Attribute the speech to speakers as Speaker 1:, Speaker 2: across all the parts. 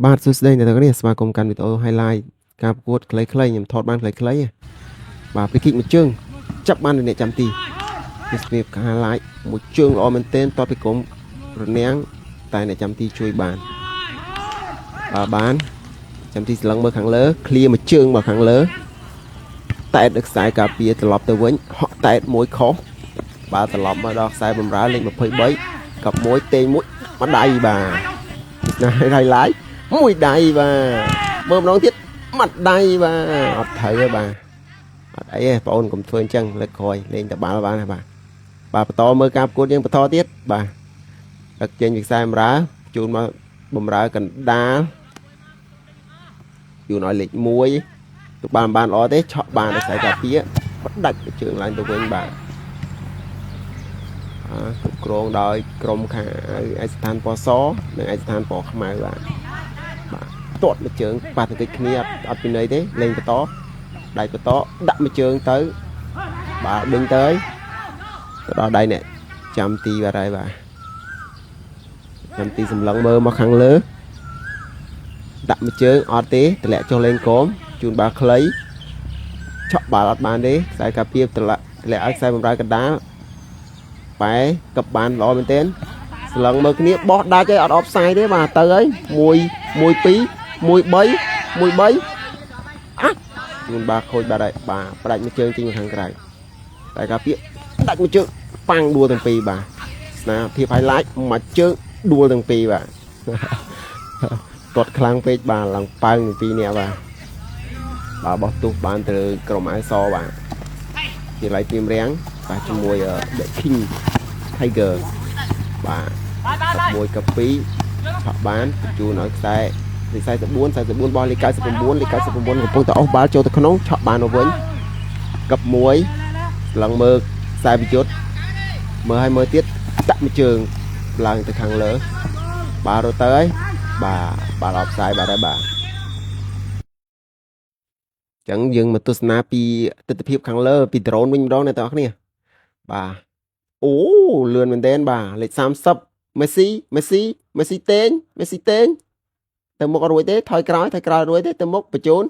Speaker 1: បាទសួស្តីអ្នកទាំងអស់គ្នាស្វាគមន៍កាន់វីដេអូ highlight ការប្រកួតខ្លីៗខ្ញុំថតបានខ្លីៗបាទពីគិកមួយជើងចាប់បានអ្នកចាំទីពីស្ពីប highlight មួយជើងល្អមែនទែនតពីក្រុមរនាំងតែអ្នកចាំទីជួយបានបានចាំទីស្លឹងមើលខាងលើ clear មួយជើងមកខាងលើតែដឹកខ្សែការពារត្រឡប់ទៅវិញហក់តែមួយខុសបាទត្រឡប់មកដល់ខ្សែបម្រើលេខ23កັບមួយទេងមួយមកដៃបាទណា highlight មួយដៃបាទមើលម្ដងទៀតមាត់ដៃបាទអត់ត្រូវទេបាទអត់អីទេបងអូនកុំធ្វើអញ្ចឹងលើកក្រោយលេងតែបាល់បានហើយបាទបន្តមើលការប្រកួតយើងបន្តទៀតបាទដឹកចេញពីខ្សែបម្រើជូនមកបម្រើកណ្ដាលជូនឲ្យលេខ1ទៅបានល្អទេឆក់បានខ្សែការពារផ្ដាច់ជើងឡើងទៅវិញបាទគ្រប់គ្រងដោយក្រុមខាងឯកស្ថានពណ៌សនិងឯកស្ថានពណ៌ខ្មៅបាទទាត់មួយជើងប៉ះទង្គិចគ្នាអត់ពីន័យទេលេងបន្តដៃបន្តដាក់មួយជើងទៅបាទដេញទៅដល់ដៃនេះចាំទីបាទហើយបាទចាំទីសម្លឹងមើលមកខាងលើដាក់មួយជើងអត់ទេតម្លាក់ចុះលេងកុំជូនបាល់ខ្លីឆក់បាល់អត់បានទេខ្សែការពារតម្លាក់ឲ្យខ្សែបម្រើកណ្ដាលបែកັບបានល្អមែនទែនស្លឹងមើលគ្នាបោះដាច់ឲ្យអត់អបផ្សាយទេបាទទៅហើយ1 2 1 3 1 3ជូនបាល់ខូចបាទហើយបាទផ្ដាច់មួយជើងចេញខាងក្រៅតែការពារដាច់មួយជើងប៉ាំងដួលទាំងពីរបាទស្នាភាព highlight មួយជើងដួលទាំងពីរបាទទាត់ខ្លាំងពេកបាទឡើងប៉ើងទាំងពីរនេះបាទបោះទុះបានទៅក្រុមអាយសបាទជាឡៃពីមរាំងបាទជាមួយ The King Tiger បាទ1ក2ឆក់បានបញ្ជូនឲ្យខ្សែលេខ44បោះលេខ99លេខ99កំពុងតែអស់បាល់ចូលទៅក្នុងឆក់បានមកវិញកັບ1ឡើងមើលខ្សែវិយុទ្ធមើលឲ្យមើលទៀតដាក់មួយជើងឡើងទៅខាងលើបាទរត់ទៅហើយបាទអបផ្សាយបាទហើយបាទអញ្ចឹងយើងមកទស្សនាពីទស្សនវិជ្ជាខាងលើពី drone វិញម្ដងអ្នកទាំងអស់គ្នាបាទអូលឿនមែនទែនបាទលេខ30មេស៊ីតេងទៅមុខអត់រួចទេថយក្រោយរួចទេទៅមុខបញ្ជូន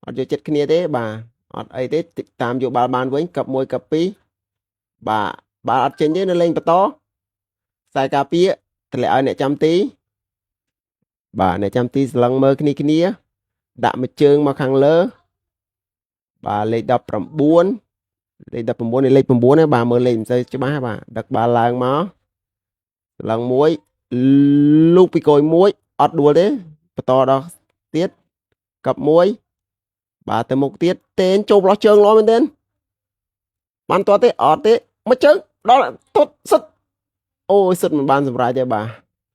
Speaker 1: អត់យកចិត្តគ្នាទេបាទអត់អីទេតាមយកបាល់បានវិញកັບ1កັប2បាទបាល់អត់ចេញទេនៅលេងបន្តខ្សែការពារតម្លាក់ឲ្យអ្នកចាំទីបាទអ្នកចាំទីស្លឹងមើលគ្នាដាក់មួយជើងមកខាងលើបាទលេខ19លេខ9នេះលេខ9ហ្នឹងបាទមើលលេខមិនសូវច្បាស់បាទដឹកបាល់ឡើងមកឡើងមួយលូកពីកយមួយអត់ដួលទេបន្តដល់ទៀតកັບ1បាទទៅមុខទៀតតេនចូលផ្លោះជើងល្អមែនទេបានទាត់ទេអត់ទេមួយជើងដល់ទុតសិតអូយសិតមិនបានសម្រេចទេបាទ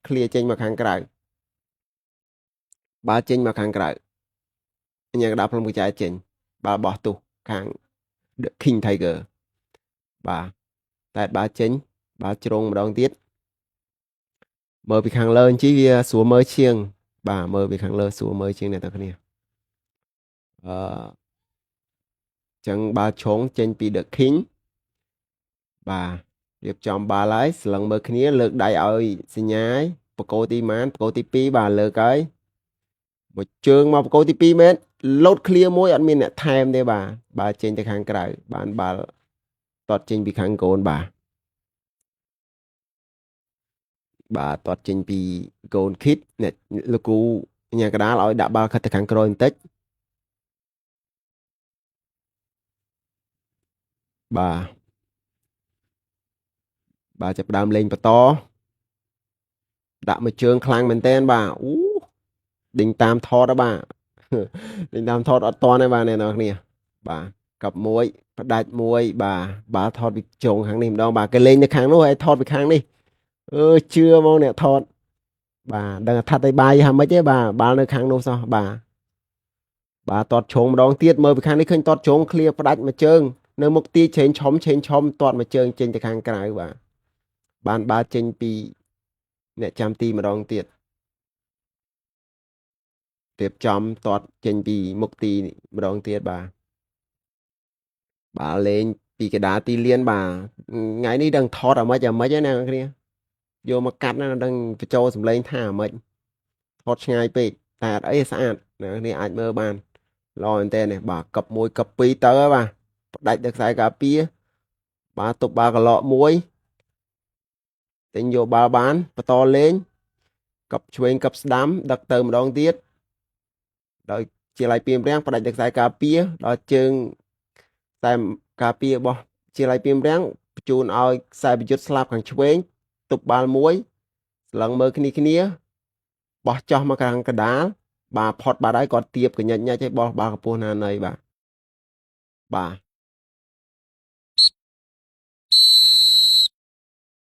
Speaker 1: ឃ្លៀចេញមកខាងក្រៅបាល់ចេញមកខាងក្រៅអញ្ញាកដាក់ផ្លុំកញ្ចែចេញបាល់បោះទុះខាង The King Tiger បាទតែបាល់ចេញបាល់ជ្រុងម្ដងទៀតមើលពីខាងលើអញ្ជីវាស្រួលមើលជាងបាទមើលពីខាងលើស្រួលមើលជាងអ្នកទាំងគ្នាចឹងបាល់ជ្រុងចេញពី The King បាទរៀបចំបាល់ហើយស្លឹងមើលគ្នាលើកដៃឲ្យសញ្ញាបកគោទីម៉ានបកគោទី2បាទលើកហើយមួយជើងមកបកគោទី2មែនលោត clear មួយអត់មានអ្នកថែមទេបាទបាល់ចេញទៅខាងក្រៅបានបាល់តតចេញពីខាងកូនបាទតតចេញពីកូន kid អ្នកលោកគ្រូញ៉ាកដាលឲ្យដាក់បាល់ខិតទៅខាងក្រោយបន្តិចបាទចាប់ដើមលេងបន្តដាក់មួយជើងខ្លាំងមែនតើបាទអូដេញតាមថតបាទដេញតាមថតអត់តន់ទេបាទអ្នកនរគ្នាបាទកັບមួយផ្ដាច់មួយបាទថតពីជងខាងនេះម្ដងបាទគេលេងនៅខាងនោះហើយថតពីខាងនេះជឿមកអ្នកថតបាទដឹងថាត់ឲ្យបាយហាមិនទេបាទបាល់នៅខាងនោះសោះបាទតតជងម្ដងទៀតមើលពីខាងនេះឃើញតតជងឃ្លៀផ្ដាច់មួយជើងនៅមុខទីឆេងឆុំតតមួយជើងចេញទៅខាងក្រៅបាទបានបាល់ចេញពីអ្នកចាំទីម្ដងទៀតរៀបចំតតចេញពីមុខទីម្ដងទៀតបាទលេងពីកដាទីលានបាទថ្ងៃនេះដឹងថតអាម៉េចណាអ្នកគ្នាយកមកកាត់ណាដឹងបញ្ចូលសម្លេងថាអាម៉េច ថតឆ្ងាយពេកតែអត់អីស្អាតនេះអាចមើលបានល្អមែនតើនេះបាទកັບ1កັບ2ទៅហើយបាទផ្ដាច់ដល់ខ្សែការពារបាទទប់បាល់កន្លក់មួយទិញយកបាល់បានបន្តលេងកັບឆ្វេងកັບស្ដាំដឹកទៅម្ដងទៀតដោយជាឡៃពីមរាំងផ្ដាច់ដល់ខ្សែការពារដល់ជើងខ្សែការពាររបស់ជាឡៃពីមរាំងបញ្ជូនឲ្យខ្សែប្រយុទ្ធស្លាប់ខាងឆ្វេងទប់បាល់មួយស្លឹងមើលគ្នាបោះចោះមកខាងកណ្ដាលបាទផុតបាត់ហើយគាត់ទៀបកញ្ញិចញ៉ាច់ឲ្យបោះបាល់កពស់ណានៃបាទ